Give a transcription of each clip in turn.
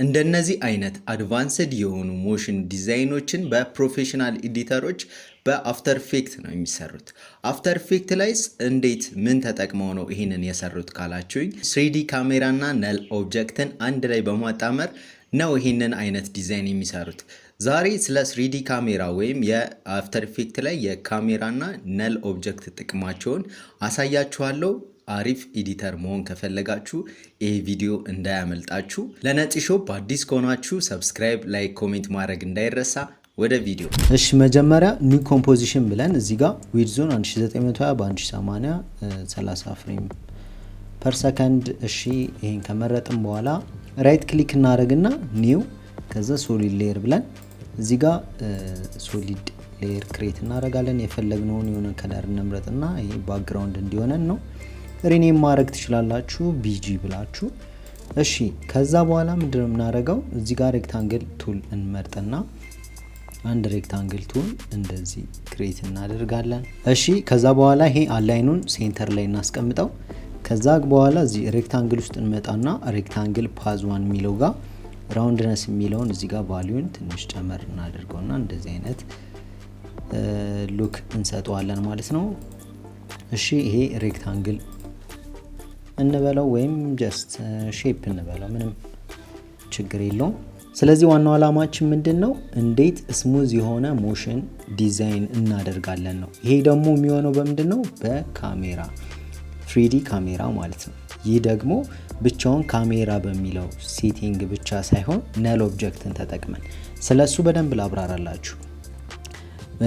እንደነዚህ አይነት አድቫንስድ የሆኑ ሞሽን ዲዛይኖችን በፕሮፌሽናል ኤዲተሮች በአፍተር ኢፌክት ነው የሚሰሩት። አፍተር ኢፌክት ላይስ እንዴት ምን ተጠቅመው ነው ይህንን የሰሩት ካላችሁኝ 3ዲ ካሜራ እና ነል ኦብጀክትን አንድ ላይ በማጣመር ነው ይህንን አይነት ዲዛይን የሚሰሩት። ዛሬ ስለ 3ዲ ካሜራ ወይም የአፍተር ኢፌክት ላይ የካሜራ እና ነል ኦብጀክት ጥቅማቸውን አሳያችኋለሁ። አሪፍ ኤዲተር መሆን ከፈለጋችሁ ይሄ ቪዲዮ እንዳያመልጣችሁ። ለነፂ ሾፕ አዲስ ከሆናችሁ ሰብስክራይብ፣ ላይክ፣ ኮሜንት ማድረግ እንዳይረሳ። ወደ ቪዲዮ። እሺ መጀመሪያ ኒው ኮምፖዚሽን ብለን እዚህ ጋር ዊድዝ ዞን 1920 በ1080 30 ፍሬም ፐር ሰከንድ። እሺ ይሄን ከመረጥን በኋላ ራይት ክሊክ እናደርግና ኒው ከዛ ሶሊድ ሌየር ብለን እዚህ ጋር ሶሊድ ሌየር ክሬት እናደርጋለን። የፈለግነውን የሆነ ከለር እንምረጥና ይሄ ባክግራውንድ እንዲሆነን ነው። ሪኔም ማድረግ ትችላላችሁ ቢጂ ብላችሁ። እሺ ከዛ በኋላ ምንድነው የምናደርገው እዚህ ጋር ሬክታንግል ቱል እንመርጥና አንድ ሬክታንግል ቱል እንደዚህ ክሬት እናደርጋለን። እሺ ከዛ በኋላ ይሄ አላይኑን ሴንተር ላይ እናስቀምጠው። ከዛ በኋላ እዚህ ሬክታንግል ውስጥ እንመጣና ሬክታንግል ፓዝ 1 የሚለው ጋር ራውንድነስ የሚለውን እዚህ ጋር ቫልዩን ትንሽ ጨመር እናደርገውና እንደዚህ አይነት ሉክ እንሰጠዋለን ማለት ነው። እሺ ይሄ ሬክታንግል እንበለው ወይም ጀስት ሼፕ እንበለው ምንም ችግር የለውም። ስለዚህ ዋናው ዓላማችን ምንድነው እንዴት ስሙዝ የሆነ ሞሽን ዲዛይን እናደርጋለን ነው። ይሄ ደግሞ የሚሆነው በምንድነው በካሜራ 3D ካሜራ ማለት ነው። ይህ ደግሞ ብቻውን ካሜራ በሚለው ሴቲንግ ብቻ ሳይሆን ነል ኦብጀክትን ተጠቅመን ስለሱ በደንብ ላብራራላችሁ።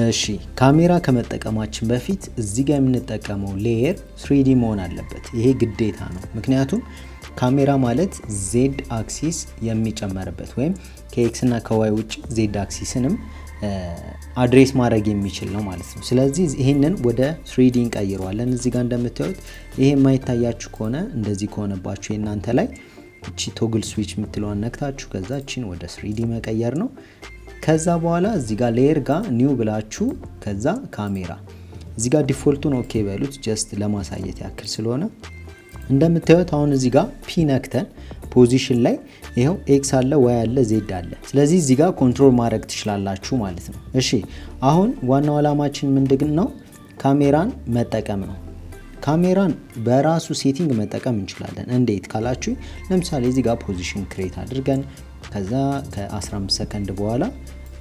እሺ ካሜራ ከመጠቀማችን በፊት እዚህ ጋር የምንጠቀመው ሌየር 3D መሆን አለበት። ይሄ ግዴታ ነው። ምክንያቱም ካሜራ ማለት ዜድ አክሲስ የሚጨመርበት ወይም ከኤክስ እና ከዋይ ውጭ ዜድ አክሲስንም አድሬስ ማድረግ የሚችል ነው ማለት ነው። ስለዚህ ይሄንን ወደ 3D እንቀይረዋለን። እዚህ ጋር እንደምታዩት ይሄ የማይታያችሁ ከሆነ እንደዚህ ከሆነባችሁ የእናንተ ላይ እቺ ቶግል ስዊች የምትለዋን ነክታችሁ ከዛ እቺን ወደ 3D መቀየር ነው። ከዛ በኋላ እዚህ ጋር ሌየር ጋር ኒው ብላችሁ ከዛ ካሜራ እዚህ ጋር ዲፎልቱን ኦኬ በሉት ጀስት ለማሳየት ያክል ስለሆነ እንደምታዩት አሁን እዚህ ጋር ፒ ነክተን ፖዚሽን ላይ ይሄው ኤክስ አለ ዋይ አለ ዜድ አለ። ስለዚህ እዚህ ጋር ኮንትሮል ማድረግ ትችላላችሁ ማለት ነው። እሺ አሁን ዋናው ዓላማችን ምንድነው ካሜራን መጠቀም ነው። ካሜራን በራሱ ሴቲንግ መጠቀም እንችላለን። እንዴት ካላችሁ ለምሳሌ እዚህ ጋር ፖዚሽን ክሬት አድርገን ከዛ ከ15 ሰከንድ በኋላ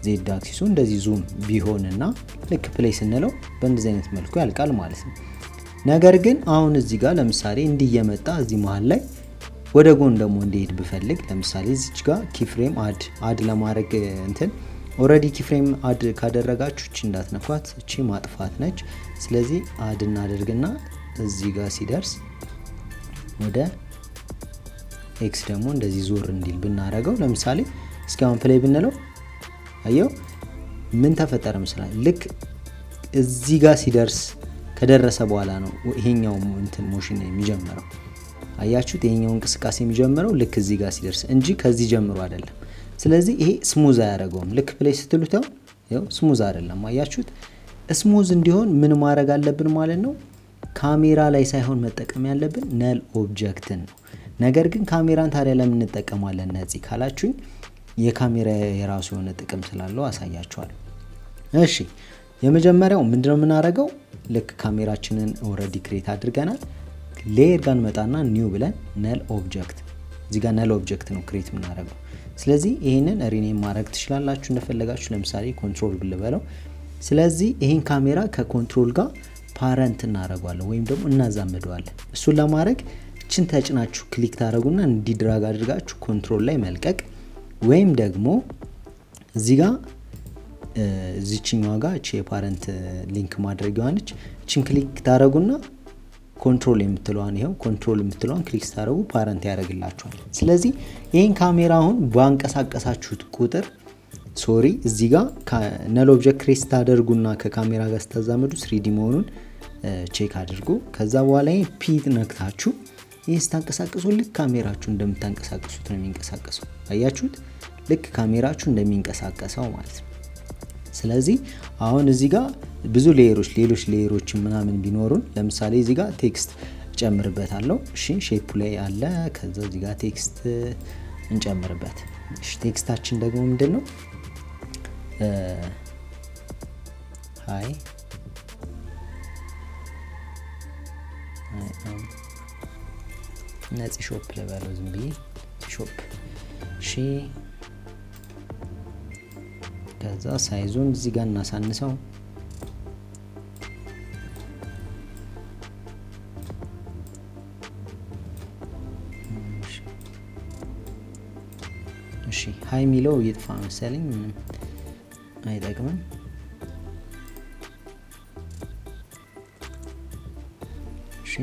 ዜድ አክሲሱ እንደዚህ ዙም ቢሆንና ልክ ፕሌይ ስንለው በእንደዚህ አይነት መልኩ ያልቃል ማለት ነው። ነገር ግን አሁን እዚህ ጋር ለምሳሌ እንዲየመጣ እዚህ መሃል ላይ ወደ ጎን ደግሞ እንዲሄድ ብፈልግ ለምሳሌ እዚች ጋር ኪፍሬም አድ ለማድረግ እንትን ኦሬዲ ኪፍሬም አድ ካደረጋችሁ እቺ እንዳትነኳት እቺ ማጥፋት ነች። ስለዚህ አድ እናደርግና እዚህ ጋር ሲደርስ ወደ ኤክስ ደግሞ እንደዚህ ዞር እንዲል ብናረገው ለምሳሌ እስኪ አሁን ፕሌይ ብንለው አየው ምን ተፈጠረ መሰላል። ልክ እዚህ ጋር ሲደርስ ከደረሰ በኋላ ነው ይሄኛው እንትን ሞሽን የሚጀምረው። አያችሁት? ይሄኛው እንቅስቃሴ የሚጀምረው ልክ እዚህ ጋር ሲደርስ እንጂ ከዚህ ጀምሮ አይደለም። ስለዚህ ይሄ ስሙዝ አያደርገውም። ልክ ፕሌይ ስትሉት ያው ስሙዝ አይደለም። አያችሁት? ስሙዝ እንዲሆን ምን ማድረግ አለብን ማለት ነው? ካሜራ ላይ ሳይሆን መጠቀም ያለብን ነል ኦብጀክትን ነው። ነገር ግን ካሜራን ታዲያ ለምን እንጠቀማለን ነፂ ካላችሁኝ የካሜራ የራሱ የሆነ ጥቅም ስላለው አሳያችኋለሁ። እሺ የመጀመሪያው ምንድነው የምናደርገው? ልክ ካሜራችንን ኦሬዲ ክሬት አድርገናል። ሌየር ጋር እንመጣና ኒው ብለን ነል ኦብጀክት እዚህ ጋር ነል ኦብጀክት ነው ክሬት የምናደርገው። ስለዚህ ይሄንን ሪኔም ማድረግ ትችላላችሁ እንደፈለጋችሁ። ለምሳሌ ኮንትሮል ብለበለው። ስለዚህ ይሄን ካሜራ ከኮንትሮል ጋር ፓረንት እናደርጋለን ወይም ደግሞ እናዛምደዋለን። እሱን ለማድረግ እችን ተጭናችሁ ክሊክ ታደርጉና እንዲድራግ አድርጋችሁ ኮንትሮል ላይ መልቀቅ ወይም ደግሞ እዚህ ጋር እዚህኛው ጋር እቺ የፓረንት ሊንክ ማድረጊያዋ ነች። እችን ክሊክ ታደርጉና ኮንትሮል የምትለዋን ክሊክ ታደርጉ ፓረንት ያደርግላችኋል። ስለዚህ ይሄን ካሜራ አሁን ባንቀሳቀሳችሁት ቁጥር እዚህ ጋር ነል ኦብጀክት ክሬት ታደርጉና ከካሜራ ጋር ስታዛምዱ 3D መሆኑን ቼክ አድርጉ። ከዛ በኋላ ፒ ነክታችሁ ይሄን ስታንቀሳቀሱ ልክ ካሜራችሁ እንደምታንቀሳቀሱት ነው የሚንቀሳቀሰው። አያችሁት? ልክ ካሜራችሁ እንደሚንቀሳቀሰው ማለት ነው። ስለዚህ አሁን እዚህ ጋር ብዙ ሌየሮች ሌሎች ሌየሮች ምናምን ቢኖሩን ለምሳሌ እዚህ ጋር ቴክስት ጨምርበታለሁ። እሺ ሼፕ ላይ አለ። ከዛ እዚህ ጋር ቴክስት እንጨምርበት። እሺ ቴክስታችን ደግሞ ምንድነው? ሃይ ነፂ ሾፕ ለባለው ዝም ብዬ ሾፕ። እሺ ከዛ ሳይዙን እዚህ ጋር እናሳንሰው። እሺ ሃይ ሚለው ይጥፋ መሰለኝ፣ ምንም አይጠቅምም። እሺ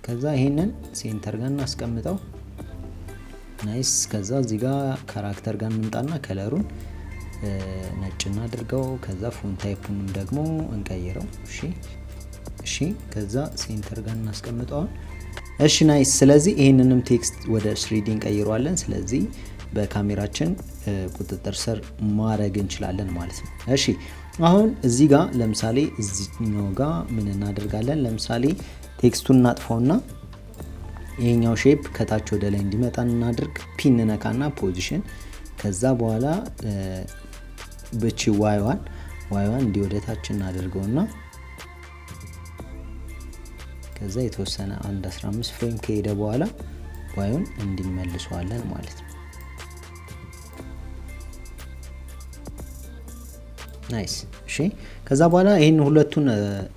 ከዛ ይሄንን ሴንተር ጋር እናስቀምጠው። ናይስ። ከዛ እዚህ ጋር ካራክተር ጋር እንምጣና ከለሩን ነጭ እናድርገው። ከዛ ፎንት ታይፑንም ደግሞ እንቀይረው። እሺ ከዛ ሴንተር ጋር እናስቀምጠው። እሺ ናይስ። ስለዚህ ይሄንንም ቴክስት ወደ 3D እንቀይረዋለን። ስለዚህ በካሜራችን ቁጥጥር ስር ማድረግ እንችላለን ማለት ነው። እሺ አሁን እዚህ ጋር ለምሳሌ እዚህኛው ጋር ምን እናደርጋለን? ለምሳሌ ቴክስቱን እናጥፋውና ይሄኛው ሼፕ ከታች ወደ ላይ እንዲመጣ እናድርግ። ፒን ነካና ፖዚሽን። ከዛ በኋላ በቺ ዋይዋን እንዲህ ወደ ታች እናደርገውና ከዛ የተወሰነ 15 ፍሬም ከሄደ በኋላ ዋዩን እንዲመልሰዋለን ማለት ነው። ናይስ። እሺ ከዛ በኋላ ይሄን ሁለቱን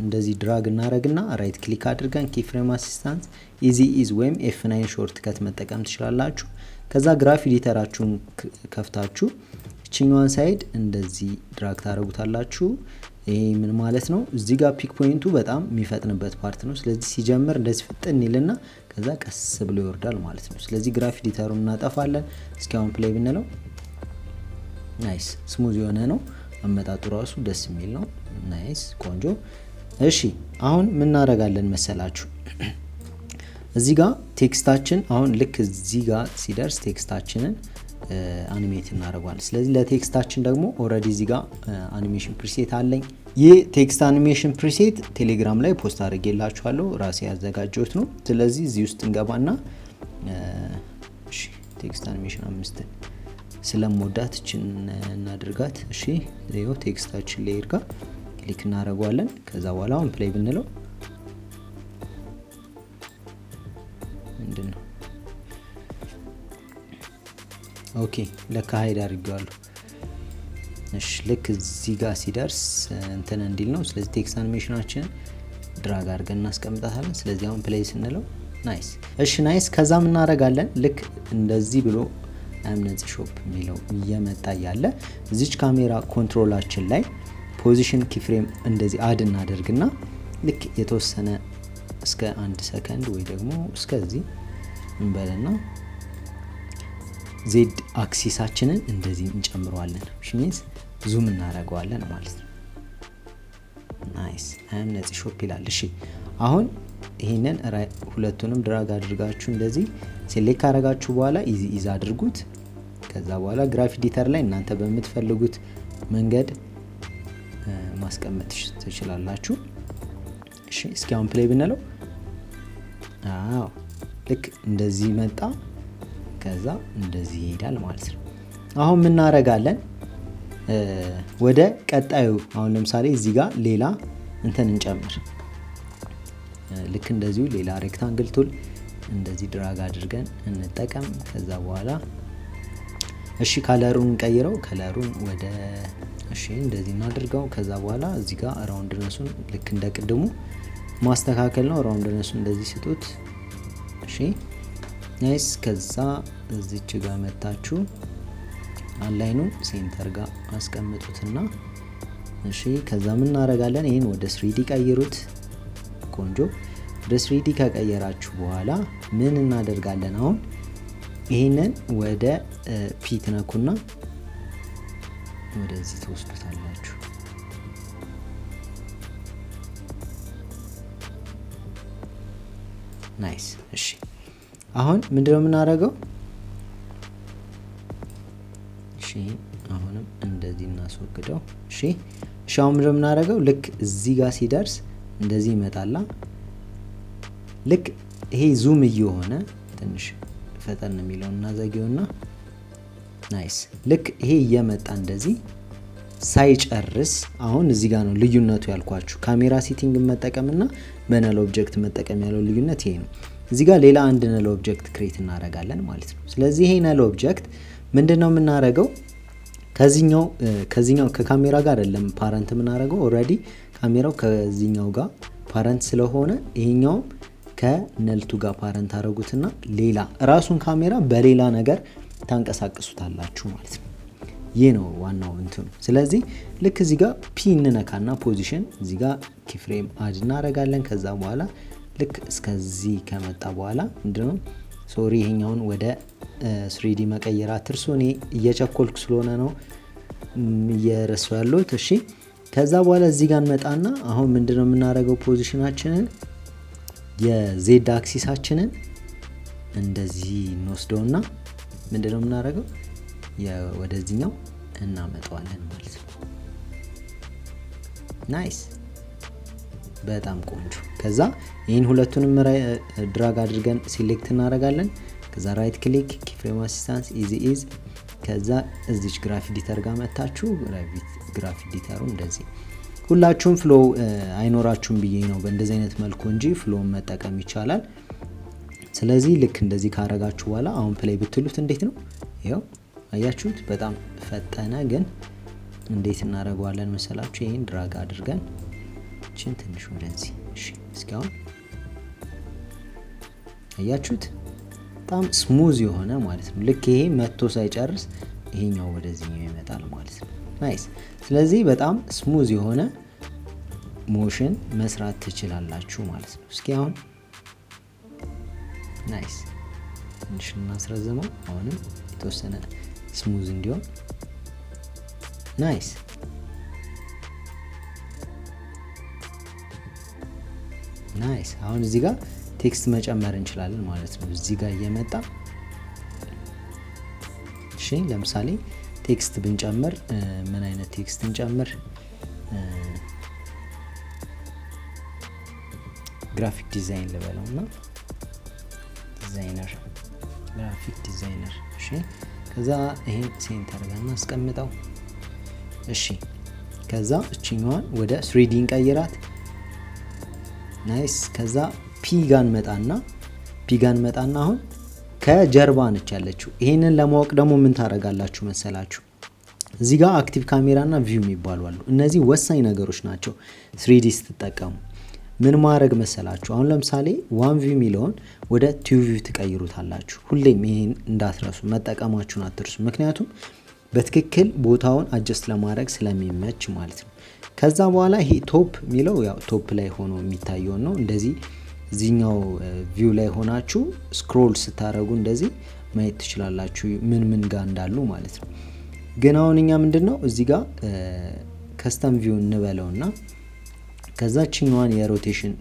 እንደዚህ ድራግ እናረግና ራይት ክሊክ አድርገን ኪ ፍሬም አሲስታንስ ኢዚ ኢዝ ወይም F9 ሾርት ከት መጠቀም ትችላላችሁ። ከዛ ግራፍ ኤዲተራችሁን ከፍታችሁ እቺኛዋን ሳይድ እንደዚህ ድራግ ታረጉታላችሁ። ይሄ ምን ማለት ነው? እዚህ ጋር ፒክ ፖይንቱ በጣም የሚፈጥንበት ፓርት ነው። ስለዚህ ሲጀምር እንደዚህ ፍጥን ይልና ከዛ ቀስ ብሎ ይወርዳል ማለት ነው። ስለዚህ ግራፍ ኤዲተሩን እናጠፋለን። እስኪ አሁን ፕሌይ ብንለው ናይስ ስሙዝ የሆነ ነው። አመጣጡ ራሱ ደስ የሚል ነው። ናይስ ቆንጆ። እሺ አሁን ምን እናደርጋለን መሰላችሁ? እዚህ ጋር ቴክስታችን አሁን ልክ እዚህ ጋር ሲደርስ ቴክስታችንን አኒሜት እናደርጋለን። ስለዚህ ለቴክስታችን ደግሞ ኦልሬዲ እዚህ ጋር አኒሜሽን ፕሪሴት አለኝ። ይህ ቴክስት አኒሜሽን ፕሪሴት ቴሌግራም ላይ ፖስት አድርጌላችኋለሁ፣ ራሴ ያዘጋጀሁት ነው። ስለዚህ እዚህ ውስጥ እንገባና እሺ ቴክስት አኒሜሽን 5 ስለምወዳት እችን እናድርጋት። እሺ ሌዮ ቴክስታችን ሌየር ጋር ክሊክ እናደርጋለን። ከዛ በኋላ አሁን ፕሌይ ብንለው ምንድነው? ኦኬ ለካ ሃይድ አድርጌዋለሁ። እሺ ልክ እዚህ ጋር ሲደርስ እንትን እንዲል ነው። ስለዚህ ቴክስት አኒሜሽናችን ድራግ አድርገን እናስቀምጣታለን። ስለዚህ አሁን ፕሌይ ስንለው ናይስ። እሺ ናይስ። ከዛ ምን እናደርጋለን? ልክ እንደዚህ ብሎ ነፂ ሾፕ የሚለው እየመጣ ያለ እዚች ካሜራ ኮንትሮላችን ላይ ፖዚሽን ኪፍሬም እንደዚህ አድ እናደርግና ልክ የተወሰነ እስከ 1 ሰከንድ ወይ ደግሞ እስከዚህ እንበልና ዜድ አክሲሳችንን እንደዚህ እንጨምረዋለን። እሺ ሚንስ ዙም እናደርገዋለን ማለት ነው። ናይስ ነፂ ሾፕ ይላል። እሺ አሁን ይሄንን ሁለቱንም ድራግ አድርጋችሁ እንደዚህ ሴሌክት አደረጋችሁ በኋላ ኢዚ አድርጉት። ከዛ በኋላ ግራፍ ኤዲተር ላይ እናንተ በምትፈልጉት መንገድ ማስቀመጥ ትችላላችሁ። እሺ እስኪ አሁን ፕሌይ ብንለው አዎ ልክ እንደዚህ መጣ። ከዛ እንደዚህ ይሄዳል ማለት ነው። አሁን ምን እናደርጋለን? ወደ ቀጣዩ አሁን ለምሳሌ እዚህ ጋር ሌላ እንትን እንጨምር። ልክ እንደዚሁ ሌላ ሬክታንግል ቱል እንደዚህ ድራግ አድርገን እንጠቀም። ከዛ በኋላ እሺ ከለሩን እንቀይረው። ከለሩን ወደ እሺ እንደዚህ እናድርገው። ከዛ በኋላ እዚህ ጋር ራውንድነሱን ልክ እንደ ቅድሙ ማስተካከል ነው። ራውንድነሱን እንደዚህ ስጡት። እሺ ናይስ። ከዛ እዚች ጋር መታችሁ አላይኑን ሴንተር ጋር አስቀምጡትና እሺ ከዛ ምን እናደርጋለን? ይሄን ወደ 3D ቀይሩት። ቆንጆ። ወደ 3D ከቀየራችሁ በኋላ ምን እናደርጋለን? አሁን ይሄንን ወደ ፒት ነኩና ወደዚህ ተወስዱታላችሁ። ናይስ። እሺ አሁን ምንድነው የምናደርገው? እሺ አሁንም እንደዚህ እናስወግደው። እሺ አሁን ምንድነው የምናደርገው? ልክ እዚህ ጋር ሲደርስ እንደዚህ ይመጣላ። ልክ ይሄ ዙም እየሆነ ትንሽ ፈጠን የሚለው እናዘጊውና ናይስ። ልክ ይሄ እየመጣ እንደዚህ ሳይጨርስ አሁን እዚህ ጋር ነው ልዩነቱ ያልኳችሁ። ካሜራ ሴቲንግ መጠቀምና በነል ኦብጀክት መጠቀም ያለው ልዩነት ይሄ ነው። እዚህ ጋር ሌላ አንድ ነል ኦብጀክት ክሬት እናደርጋለን ማለት ነው። ስለዚህ ይሄ ነል ኦብጀክት ምንድነው የምናደርገው? ከዚህኛው ከካሜራ ጋር አይደለም ፓረንት የምናደርገው። ኦልሬዲ ካሜራው ከዚህኛው ጋር ፓረንት ስለሆነ ይሄኛውም ከነልቱ ጋር ፓረንት አደረጉትና ሌላ ራሱን ካሜራ በሌላ ነገር ታንቀሳቅሱታላችሁ ማለት ነው። ይህ ነው ዋናው እንትኑ። ስለዚህ ልክ እዚህ ጋር ፒ እንነካና ፖዚሽን እዚህ ጋር ኪፍሬም አድ እናደርጋለን። ከዛ በኋላ ልክ እስከዚህ ከመጣ በኋላ ምንድነው ሶሪ ይሄኛውን ወደ 3D መቀየር አትርሱ። እኔ እየቸኮልኩ ስለሆነ ነው እየረሳሁ ያለሁት። እሺ ከዛ በኋላ እዚህ ጋር እንመጣና አሁን ምንድነው የምናደርገው? ፖዚሽናችንን የዜድ አክሲሳችንን እንደዚህ እንወስደውና ምንድነው የምናደርገው? ወደዚህኛው እናመጣዋለን ማለት ነው። ናይስ በጣም ቆንጆ። ከዛ ይህን ሁለቱንም ድራግ አድርገን ሲሌክት እናደርጋለን። ከዛ ራይት ክሊክ ኪፍሬም አሲስታንስ ኢዝ ከዛ እዚች ግራፍ ኤዲተር ጋር መታችሁ ግራፍ ኤዲተሩ እንደዚህ ሁላችሁም ፍሎ አይኖራችሁም ብዬ ነው በእንደዚህ አይነት መልኩ እንጂ ፍሎ መጠቀም ይቻላል። ስለዚህ ልክ እንደዚህ ካረጋችሁ በኋላ አሁን ፕሌይ ብትሉት እንዴት ነው? ይኸው አያችሁት? በጣም ፈጠነ። ግን እንዴት እናደርገዋለን መሰላችሁ? ይሄን ድራግ አድርገን እቺን ትንሽ ወደዚህ እሺ፣ እስኪ አሁን አያችሁት? በጣም ስሙዝ የሆነ ማለት ነው። ልክ ይሄ መቶ ሳይጨርስ ይሄኛው ወደዚህኛው ይመጣል ማለት ነው። ናይስ። ስለዚህ በጣም ስሙዝ የሆነ ሞሽን መስራት ትችላላችሁ ማለት ነው። እስኪ አሁን ናይስ ትንሽ እናስረዝመው አሁንም የተወሰነ ስሙዝ እንዲሆን። ናይስ ናይስ። አሁን እዚህ ጋር ቴክስት መጨመር እንችላለን ማለት ነው። እዚህ ጋር እየመጣ እሺ፣ ለምሳሌ ቴክስት ብንጨምር ምን አይነት ቴክስት እንጨምር? ግራፊክ ዲዛይን ልበለውና ዲዛይነር ግራፊክ ዲዛይነር። እሺ ከዛ ይሄን ሴንተር ጋር እናስቀምጠው። እሺ ከዛ እቺኛዋን ወደ 3D እንቀይራት። ናይስ። ከዛ ፒ ጋር መጣና አሁን ከጀርባ ነች ያለችው። ይሄንን ለማወቅ ደግሞ ምን ታደርጋላችሁ መሰላችሁ? እዚህ ጋር አክቲቭ ካሜራ እና ቪው የሚባሉ አሉ። እነዚህ ወሳኝ ነገሮች ናቸው 3D ስትጠቀሙ። ምን ማድረግ መሰላችሁ? አሁን ለምሳሌ ዋን ቪው የሚለውን ወደ ቱ ቪው ትቀይሩታላችሁ። ሁሌም ይሄን እንዳትረሱ፣ መጠቀማችሁን አትርሱ። ምክንያቱም በትክክል ቦታውን አጀስት ለማድረግ ስለሚመች ማለት ነው። ከዛ በኋላ ይሄ ቶፕ የሚለው ያው ቶፕ ላይ ሆኖ የሚታየውን ነው። እንደዚህ እዚህኛው ቪው ላይ ሆናችሁ ስክሮል ስታደርጉ እንደዚህ ማየት ትችላላችሁ ምን ጋር እንዳሉ ማለት ነው። ግን አሁን እኛ ምንድነው እዚህ ጋር ከስተም ቪው እንበለውና ከዛችኛዋን የሮቴሽን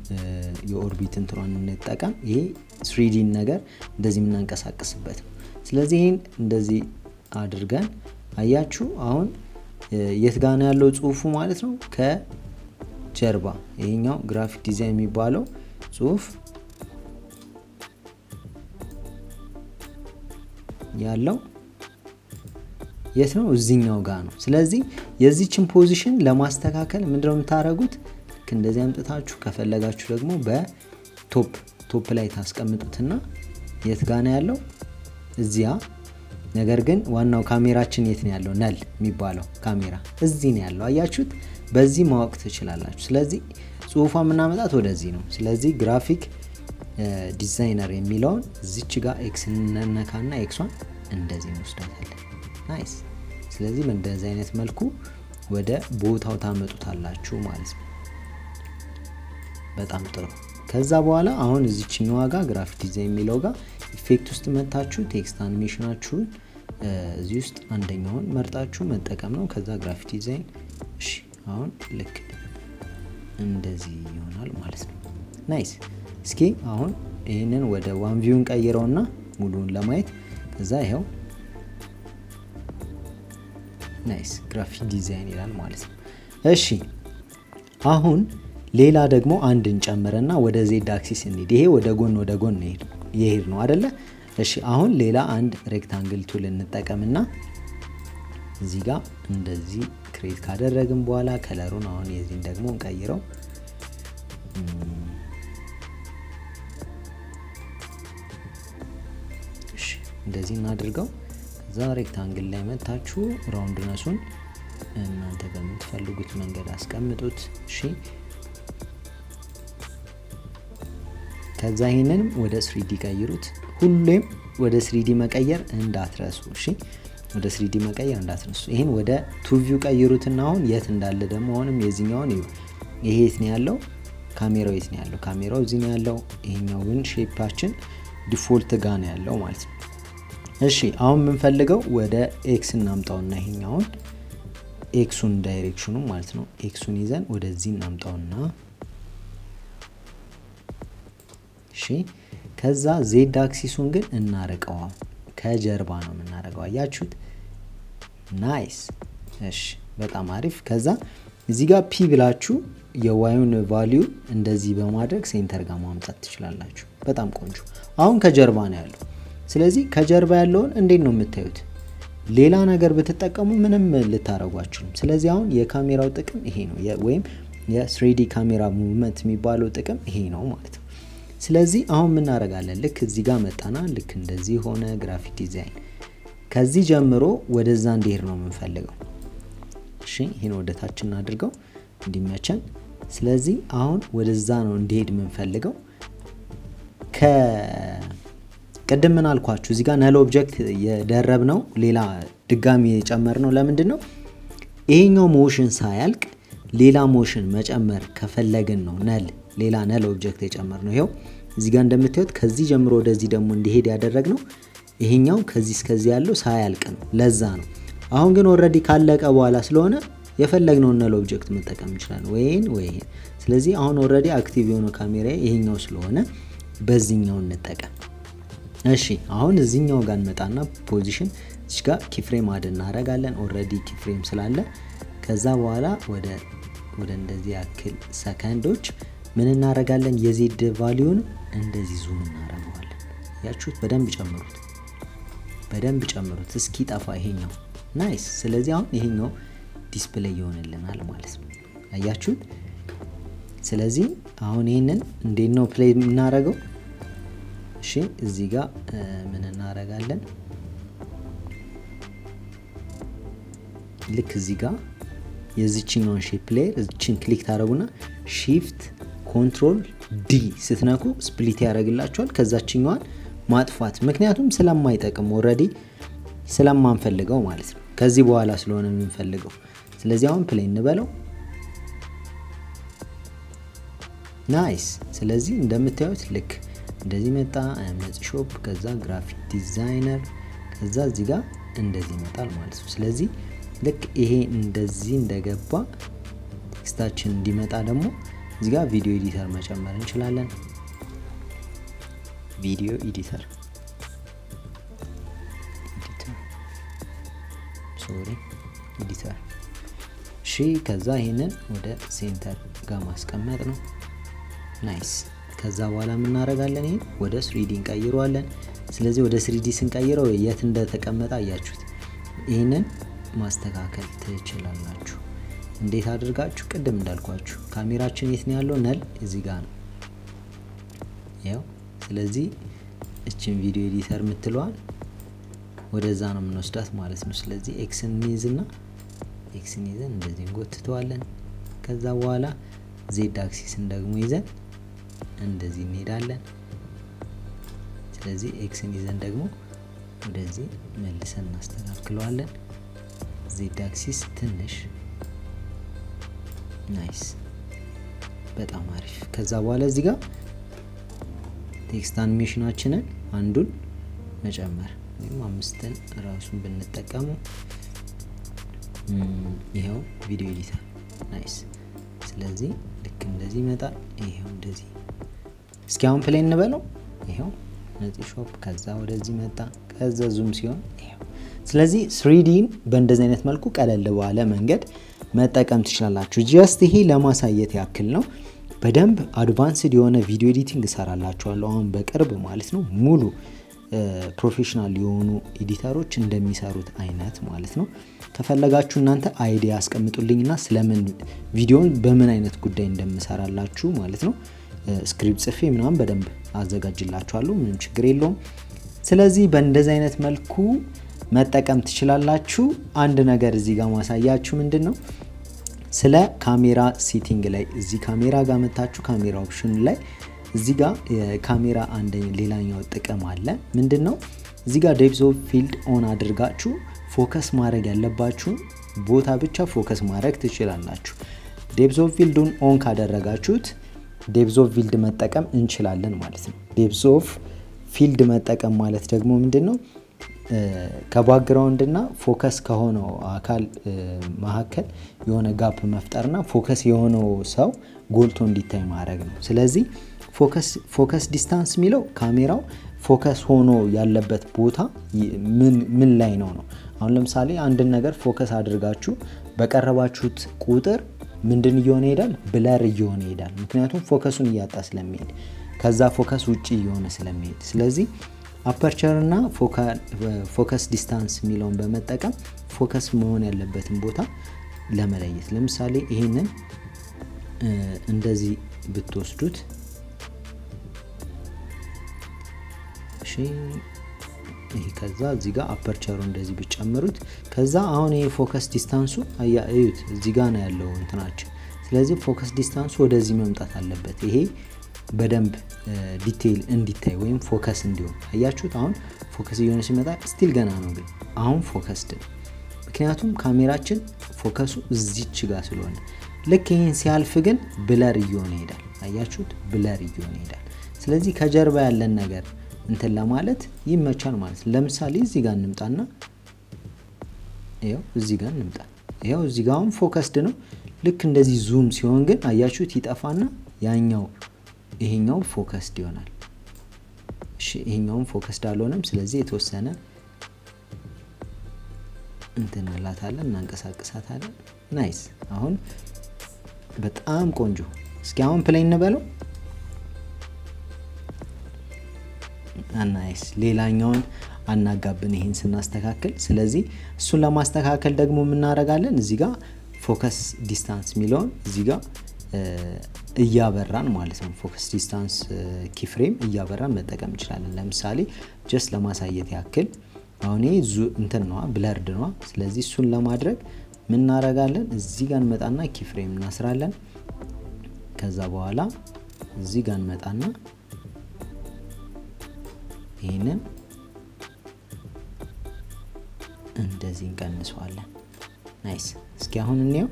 የኦርቢት እንትሯን እንጠቀም። ይሄ 3D ነገር እንደዚህ የምናንቀሳቀስበት ነው። ስለዚህ ይሄን እንደዚህ አድርገን አያችሁ አሁን የት ጋር ነው ያለው ጽሁፉ ማለት ነው? ከጀርባ ይሄኛው ግራፊክ ዲዛይን የሚባለው ጽሁፍ ያለው የት ነው? እዚህኛው ጋር ነው። ስለዚህ የዚህችን ፖዚሽን ለማስተካከል ምንድነው የምታደርጉት? እንደዚህ አምጥታችሁ ከፈለጋችሁ ደግሞ በቶፕ ላይ ታስቀምጡትና የት ጋር ነው ያለው? እዚያ። ነገር ግን ዋናው ካሜራችን የት ነው ያለው? ነል የሚባለው ካሜራ እዚህ ነው ያለው። አያችሁት? በዚህ ማወቅ ትችላላችሁ። ስለዚህ ጽሁፏ የምናመጣት ወደዚህ ነው። ስለዚህ ግራፊክ ዲዛይነር የሚለውን እዚች ጋር ኤክስ እንነካና ኤክሷን እንደዚህ እንወስዳታለን። ናይስ። ስለዚህ በእንደዚህ አይነት መልኩ ወደ ቦታው ታመጡታላችሁ ማለት ነው። በጣም ጥሩ። ከዛ በኋላ አሁን እዚችኛዋ ጋር ግራፊክ ዲዛይን የሚለው ጋር ኢፌክት ውስጥ መታችሁ ቴክስት አኒሜሽናችሁን እዚህ ውስጥ አንደኛውን መርጣችሁ መጠቀም ነው። ከዛ ግራፊክ ዲዛይን እሺ፣ አሁን ልክ እንደዚህ ይሆናል ማለት ነው። ናይስ። እስኪ አሁን ይሄንን ወደ ዋን ቪውን ቀይረውና ሙሉውን ለማየት ከዛ ይሄው ናይስ ግራፊክ ዲዛይን ይላል ማለት ነው። እሺ አሁን ሌላ ደግሞ አንድ እንጨምርና ወደ ዜድ አክሲስ እንሂድ። ይሄ ወደ ጎን ይሄድ ነው አይደለ? እሺ አሁን ሌላ አንድ ሬክታንግል ቱል እንጠቀምና እዚህ ጋር እንደዚህ ክሬት ካደረግን በኋላ ከለሩን አሁን የዚህን ደግሞ እንቀይረው። እሺ እንደዚህ እናድርገው። ከዛ ሬክታንግል ላይ መታችሁ ራውንድነሱን እናንተ በምትፈልጉት መንገድ አስቀምጡት። እሺ ከዛ ይሄንን ወደ 3D ቀይሩት። ሁሌም ወደ 3D መቀየር እንዳትረሱ። እሺ ወደ 3D መቀየር እንዳትረሱ። ይሄን ወደ 2 ቀይሩትና አሁን የት እንዳለ ደግሞ አሁንም የዚህኛውን ይሄ የት ነው ያለው? ካሜራው የት ነው ያለው? ካሜራው እዚህ ነው ያለው። ይሄኛው ግን ሼፓችን ዲፎልት ጋር ነው ያለው ማለት ነው። እሺ አሁን የምንፈልገው ወደ ኤክስ እናምጣውና ይሄኛውን ኤክሱን ዳይሬክሽኑ ማለት ነው ኤክሱን ይዘን ወደዚህ እናምጣውና እሺ ከዛ ዜድ አክሲሱን ግን እናርቀው። ከጀርባ ነው የምናረገው። አያችሁት? ናይስ። እሺ በጣም አሪፍ። ከዛ እዚህ ጋር ፒ ብላችሁ የዋዩን ቫልዩ እንደዚህ በማድረግ ሴንተር ጋር ማምጣት ትችላላችሁ። በጣም ቆንጆ። አሁን ከጀርባ ነው ያለው። ስለዚህ ከጀርባ ያለውን እንዴት ነው የምታዩት? ሌላ ነገር ብትጠቀሙ ምንም ልታረጓችሁም። ስለዚህ አሁን የካሜራው ጥቅም ይሄ ነው፣ ወይም የ3D ካሜራ ሙቭመንት የሚባለው ጥቅም ይሄ ነው ማለት ነው። ስለዚህ አሁን ምን እናደርጋለን? ልክ እዚህ ጋር መጣና ልክ እንደዚህ ሆነ ግራፊክ ዲዛይን። ከዚህ ጀምሮ ወደዛ እንዲሄድ ነው የምንፈልገው። እሺ ይሄን ወደ ታች እናድርገው እንዲመቸን። ስለዚህ አሁን ወደዛ ነው እንዲሄድ የምንፈልገው። ቅድም ምን አልኳችሁ? እዚህ ጋር ነል ኦብጀክት የደረብነው ሌላ ድጋሚ የጨመርነው ለምንድን ነው? ይሄኛው ሞሽን ሳያልቅ ሌላ ሞሽን መጨመር ከፈለግን ነው ሌላ ነል ኦብጀክት የጨመርነው። ይሄው እዚህ ጋር እንደምታዩት ከዚህ ጀምሮ ወደዚህ ደግሞ እንዲሄድ ያደረግነው ይሄኛው ከዚህ እስከዚህ ያለው ሳያልቅ ነው። ለዛ ነው። አሁን ግን ኦልሬዲ ካለቀ በኋላ ስለሆነ የፈለግነውን ነል ኦብጀክት መጠቀም እንችላለን፣ ወይን። ስለዚህ አሁን ኦልሬዲ አክቲቭ የሆነ ካሜራ ይሄኛው ስለሆነ በዚህኛው እንጠቀም። እሺ አሁን እዚህኛው ጋር እንመጣና ፖዚሽን እዚህ ጋር ኪፍሬም አድ እናደርጋለን። ኦልሬዲ ኪፍሬም ስላለ ከዛ በኋላ ወደ እንደዚህ ያክል ሰከንዶች ምን እናደርጋለን? የዜድ ቫልዩን እንደዚህ ዙም እናደርገዋለን። ያችሁት? በደንብ ጨምሩት እስኪ ጠፋ ይሄኛው። ናይስ። ስለዚህ አሁን ይሄኛው ዲስፕሌይ ይሆንልናል ማለት ነው። አያችሁት? ስለዚህ አሁን ይሄንን እንዴት ነው ፕሌይ የምናደርገው? እሺ እዚህ ጋር ምን እናደርጋለን? ልክ እዚህ ጋር የዚህኛውን ሼፕ ሌየር እዚህን ክሊክ ታደርጉና ሺፍት ኮንትሮል ዲ ስትነኩ ስፕሊት ያደርግላችኋል። ከዛችኛዋን ማጥፋት፣ ምክንያቱም ስለማይጠቅም ኦልሬዲ ስለማንፈልገው ማለት ነው። ከዚህ በኋላ ስለሆነ የምንፈልገው። ስለዚህ አሁን ፕሌይ እንበለው። ናይስ። ስለዚህ እንደምታዩት ልክ እንደዚህ መጣ። ነጭ ሾፕ፣ ከዛ ግራፊክ ዲዛይነር፣ ከዛ እዚህ ጋር እንደዚህ ይመጣል ማለት ነው። ስለዚህ ልክ ይሄ እንደዚህ እንደገባ ቴክስታችን እንዲመጣ ደግሞ እዚህ ጋር ቪዲዮ ኤዲተር መጨመር እንችላለን። ቪዲዮ ኤዲተር እሺ ከዛ ይሄንን ወደ ሴንተር ጋር ማስቀመጥ ነው። ናይስ። ከዛ በኋላ ምን እናደርጋለን? ይሄን ወደ 3D እንቀይረዋለን። ስለዚህ ወደ 3D ስንቀይረው የት እንደተቀመጠ አያችሁት? ይሄንን ማስተካከል ትችላላችሁ። እንዴት አድርጋችሁ? ቅድም እንዳልኳችሁ ካሜራችን የት ነው ያለው? ነል እዚህ ጋር ነው ያው። ስለዚህ እቺን ቪዲዮ ኤዲተር የምትለዋል ወደዛ ነው የምንወስዳት ማለት ነው። ስለዚህ ኤክስን ይዘን እንደዚህ እንጎትተዋለን። ከዛ በኋላ ዜድ አክሲስን ደግሞ ይዘን እንደዚህ እንሄዳለን። ስለዚህ ኤክስን ይዘን ደግሞ ወደዚህ መልሰን እናስተካክለዋለን። ዜድ አክሲስ ትንሽ ናይስ፣ በጣም አሪፍ። ከዛ በኋላ እዚህ ጋር ቴክስት አኒሜሽናችንን አንዱን መጨመር ወይም 5ን ራሱን ብንጠቀሙ ይሄው ቪዲዮ ኤዲተር ናይስ። ስለዚህ ልክ እንደዚህ ይመጣል። ይሄው እንደዚህ። እስኪ አሁን ፕሌይ እንበለው። ይሄው ነጭ ሾፕ፣ ከዛ ወደዚህ መጣ፣ ከዛ ዙም ሲሆን ይሄው። ስለዚህ 3Dን በእንደዚህ አይነት መልኩ ቀለል ባለ መንገድ መጠቀም ትችላላችሁ። ጀስት ይሄ ለማሳየት ያክል ነው። በደንብ አድቫንስድ የሆነ ቪዲዮ ኤዲቲንግ እሰራላችኋለሁ አሁን በቅርብ ማለት ነው። ሙሉ ፕሮፌሽናል የሆኑ ኤዲተሮች እንደሚሰሩት አይነት ማለት ነው። ከፈለጋችሁ እናንተ አይዲያ አስቀምጡልኝና ስለምን ቪዲዮን በምን አይነት ጉዳይ እንደምሰራላችሁ ማለት ነው ስክሪፕት ጽፌ ምናምን በደንብ አዘጋጅላችኋለሁ። ምንም ችግር የለውም። ስለዚህ በእንደዚህ አይነት መልኩ መጠቀም ትችላላችሁ። አንድ ነገር እዚህ ጋር ማሳያችሁ ምንድን ነው ስለ ካሜራ ሴቲንግ ላይ እዚህ ካሜራ ጋር መታችሁ ካሜራ ኦፕሽን ላይ እዚህ ጋር የካሜራ ሌላኛው ጥቅም አለ። ምንድን ነው እዚህ ጋር ዴፕዝ ኦፍ ፊልድ ኦን አድርጋችሁ ፎከስ ማድረግ ያለባችሁን ቦታ ብቻ ፎከስ ማድረግ ትችላላችሁ። ዴፕዝ ኦፍ ፊልዱን ኦን ካደረጋችሁት ዴፕዝ ኦፍ ፊልድ መጠቀም እንችላለን ማለት ነው። ዴፕዝ ኦፍ ፊልድ መጠቀም ማለት ደግሞ ምንድን ነው ከባክግራውንድ እና ፎከስ ከሆነው አካል መካከል የሆነ ጋፕ መፍጠርና ፎከስ የሆነው ሰው ጎልቶ እንዲታይ ማድረግ ነው። ስለዚህ ፎከስ ዲስታንስ የሚለው ካሜራው ፎከስ ሆኖ ያለበት ቦታ ምን ላይ ነው። አሁን ለምሳሌ አንድን ነገር ፎከስ አድርጋችሁ በቀረባችሁት ቁጥር ምንድን እየሆነ ይሄዳል? ብለር እየሆነ ይሄዳል። ምክንያቱም ፎከሱን እያጣ ስለሚሄድ ከዛ ፎከስ ውጪ እየሆነ ስለሚሄድ። ስለዚህ አፐርቸር እና ፎከስ ዲስታንስ የሚለውን በመጠቀም ፎከስ መሆን ያለበትን ቦታ ለመለየት ለምሳሌ ይሄንን እንደዚህ ብትወስዱት ይሄ ከዛ እዚህ ጋር አፐርቸሩ እንደዚህ ብትጨምሩት ከዛ አሁን ይሄ ፎከስ ዲስታንሱ አያዩት እዚህ ጋር ነው ያለው እንትናችን። ስለዚህ ፎከስ ዲስታንሱ ወደዚህ መምጣት አለበት። ይሄ በደንብ ዲቴይል እንዲታይ ወይም ፎከስ እንዲሆን አያችሁት። አሁን ፎከስ እየሆነ ሲመጣ ስቲል ገና ነው ግን አሁን ፎከስድ ነው። ምክንያቱም ካሜራችን ፎከሱ እዚች ጋር ስለሆነ ልክ ይሄን ሲያልፍ ግን ብለር እየሆነ ይሄዳል። አያችሁት ብለር እየሆነ ይሄዳል። ስለዚህ ከጀርባ ያለን ነገር እንትን ለማለት ይመቻል ማለት ነው። ለምሳሌ እዚህ ጋር እንምጣና ይሄው እዚህ ጋር እንምጣ። ይሄው እዚህ ጋር አሁን ፎከስድ ነው። ልክ እንደዚህ ዙም ሲሆን ግን አያችሁት ይጠፋና ይሄኛው ፎከስድ ይሆናል። እሺ ይሄኛው ፎከስድ አልሆነም። ስለዚህ የተወሰነ እንትን እንላታለን እናንቀሳቅሳታለን። ናይስ አሁን በጣም ቆንጆ። እስኪ አሁን ፕሌይ እንበለው። ናይስ ሌላኛውን አናጋብን ይሄን ስናስተካክል። ስለዚህ እሱን ለማስተካከል ደግሞ የምናደርጋለን እዚህ ጋር ፎከስ ዲስታንስ የሚለውን እዚህ ጋር እያበራን ማለት ነው። ፎከስ ዲስታንስ ኪፍሬም እያበራን መጠቀም እንችላለን። ለምሳሌ ጀስት ለማሳየት ያክል አሁን ይሄ እንትን ነው ብለርድ ነው። ስለዚህ እሱን ለማድረግ ምን እናደርጋለን እዚህ ጋር እንመጣና ኪፍሬም እናስራለን። ከዛ በኋላ እዚህ ጋር እንመጣና ይሄንን እንደዚህ እንቀንሰዋለን። ናይስ እስኪ አሁን እንየው።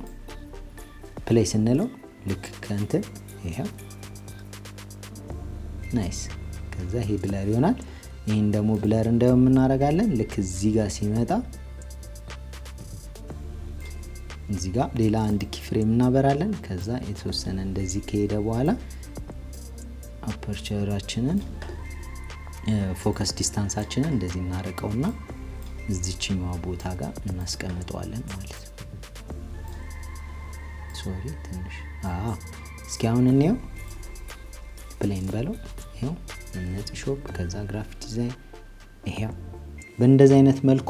ፕሌይ ስንለው ልክ ከእንትን ይሄው ናይስ። ከዛ ይሄ ብለር ይሆናል። ይሄን ደግሞ ብለር እንዳይሆን እናደርጋለን። ልክ እዚህ ጋር ሲመጣ እዚህ ጋር ሌላ አንድ ኪፍሬም እናበራለን። ከዛ የተወሰነ እንደዚህ ከሄደ በኋላ አፐርቸራችንን ፎከስ ዲስታንሳችንን እንደዚህ እናረቀውና እዚህኛው ቦታ ጋር እናስቀምጠዋለን ማለት ነው። ሶሪ ትንሽ እስኪ አሁን እንየው። ፕሌን በለው ይሄው ነጭ ሾፕ ከዛ ግራፊክ ዲዛይን ይሄው በእንደዚህ አይነት መልኩ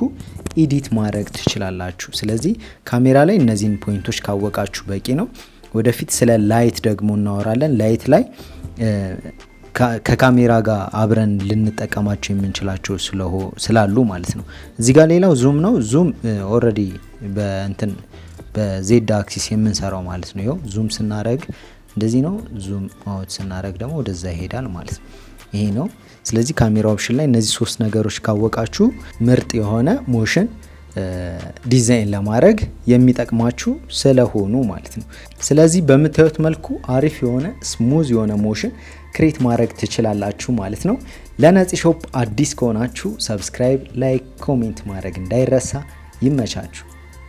ኤዲት ማድረግ ትችላላችሁ። ስለዚህ ካሜራ ላይ እነዚህን ፖይንቶች ካወቃችሁ በቂ ነው። ወደፊት ስለ ላይት ደግሞ እናወራለን። ላይት ላይ ከካሜራ ጋር አብረን ልንጠቀማቸው የምንችላቸው ስላሉ ማለት ነው። እዚህ ጋር ሌላው ዙም ነው። ዙም ኦልሬዲ በዜድ አክሲስ የምንሰራው ማለት ነው። ይሄው ዙም ስናረግ እንደዚህ ነው። ዙም አውት ስናረግ ደግሞ ወደዛ ይሄዳል ማለት ነው። ይሄ ነው። ስለዚህ ካሜራ ኦፕሽን ላይ እነዚህ ሶስት ነገሮች ካወቃችሁ ምርጥ የሆነ ሞሽን ዲዛይን ለማድረግ የሚጠቅማችሁ ስለሆኑ ማለት ነው። ስለዚህ በምታዩት መልኩ አሪፍ የሆነ ስሙዝ የሆነ ሞሽን ክሬት ማድረግ ትችላላችሁ ማለት ነው። ለነፂ ሾፕ አዲስ ከሆናችሁ ሰብስክራይብ፣ ላይክ፣ ኮሜንት ማድረግ እንዳይረሳ። ይመቻችሁ።